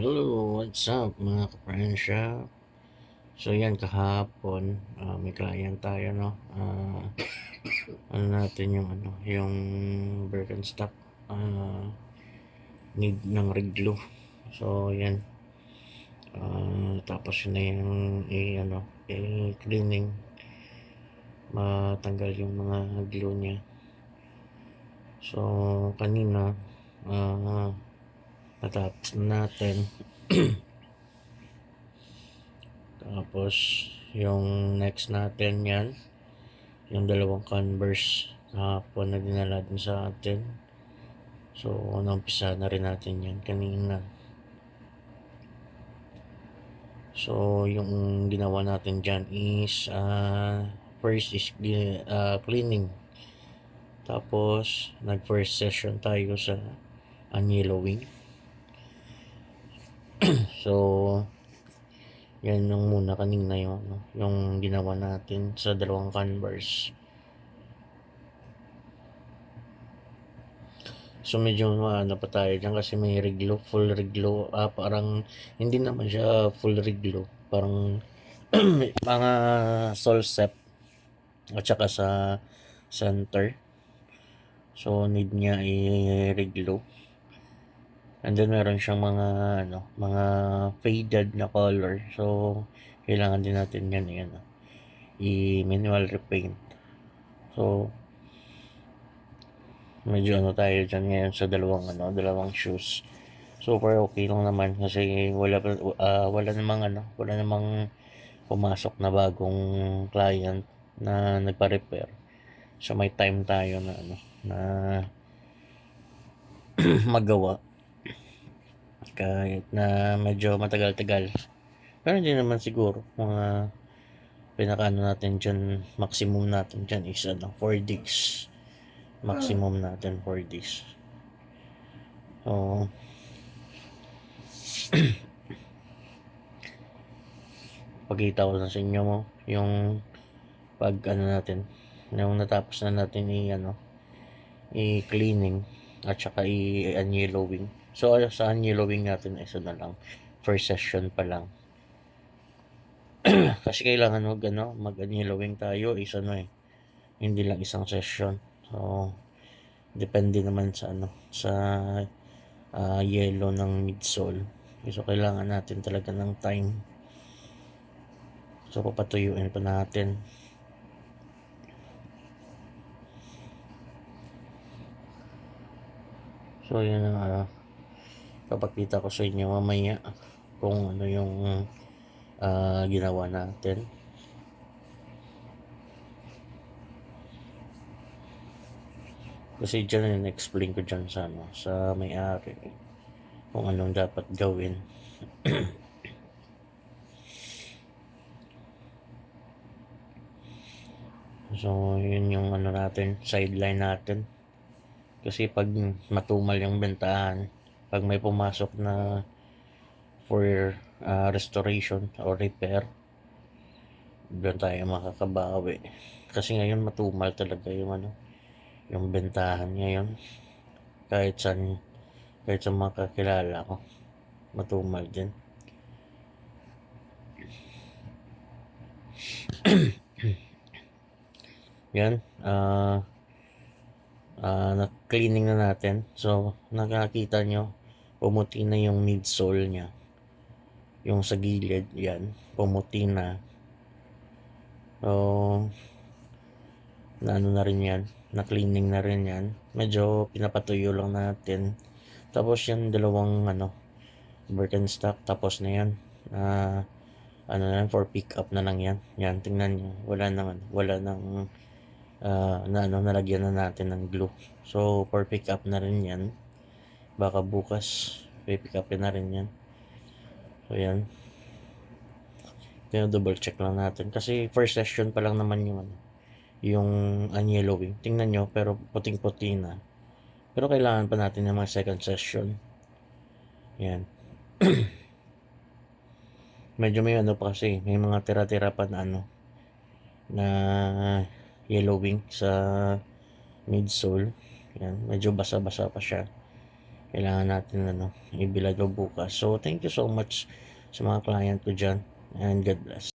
Hello, what's up mga kapransya? So yan kahapon, may client tayo, no. Ano natin yung yung Birkenstock, need ng reglo. So yan, tapos yun na yung cleaning, matanggal yung mga glue niya. So kanina, natapos na natin. Tapos yung next natin yan, yung dalawang Converse hapon na dinala din sa atin. So naumpisa na rin natin yan kanina. So yung ginawa natin dyan is first is cleaning. Tapos nag first session tayo sa unyellowing. So yan yung muna kanina yung ginawa natin sa dalawang Converse. So medyo pa tayo dyan kasi may reglo, full reglo. Parang hindi naman siya full reglo. Parang mga solsep at saka sa center. So need niya i-reglo. And then meron siyang mga faded na color. So kailangan din natin yan i-manual repaint. So medyo tayo dyan ngayon sa dalawang shoes. So far okay lang naman kasi wala namang pumasok na bagong client na nagpa-repair. So may time tayo na magawa kahit na medyo matagal-tagal. Pero hindi naman siguro mga pinakaano natin dyan, maximum natin dyan is 4 days. Maximum natin 4 days. So pagkita ko na sa inyo yung pag natin, yung natapos na natin i-cleaning at saka i-unyellowing. So sa unyellowing natin isa na lang, first session pa lang. Kasi kailangan mag-unyellowing tayo is hindi lang isang session. So depende naman sa sa yellow ng midsole. So kailangan natin talaga ng time. So papatuyuin pa natin. So yun ang papakita ko sa inyo mamaya kung ano yung ginawa natin. Kasi dyan in-explain ko dyan sa may-ari kung anong dapat gawin. So yun yung natin, sideline natin. Kasi pag matumal yung bentahan, pag may pumasok na for restoration or repair, doon tayo makakabawi. Kasi ngayon matumal talaga yung bentahan ngayon. Kahit sa mga kakilala ko, matumal din. Yan, na-cleaning na natin. So nakakita nyo, pumuti na yung midsole nya, yung sa gilid, yan, pumuti na. So na rin yan, na-cleaning na rin yan. Medyo pinapatuyo lang natin. Tapos yung dalawang Birkenstock, tapos na yan. For pick up na lang yan. Yan, tingnan nyo, wala nang nalagyan na natin ng glue. So for pick up na rin yan. Baka bukas pick up na rin yan. So yan, kaya double check lang natin kasi first session pa lang naman yung unyellowing. Tingnan nyo, pero puting-puti na. Pero kailangan pa natin ng mga second session. Yan. Medyo may pa kasi, may mga tira-tira pa na yellowing sa midsole. Yan, medyo basa-basa pa siya. kailangan natin ano, ibilad o bukas. So, thank you so much sa mga client ko dyan and God bless.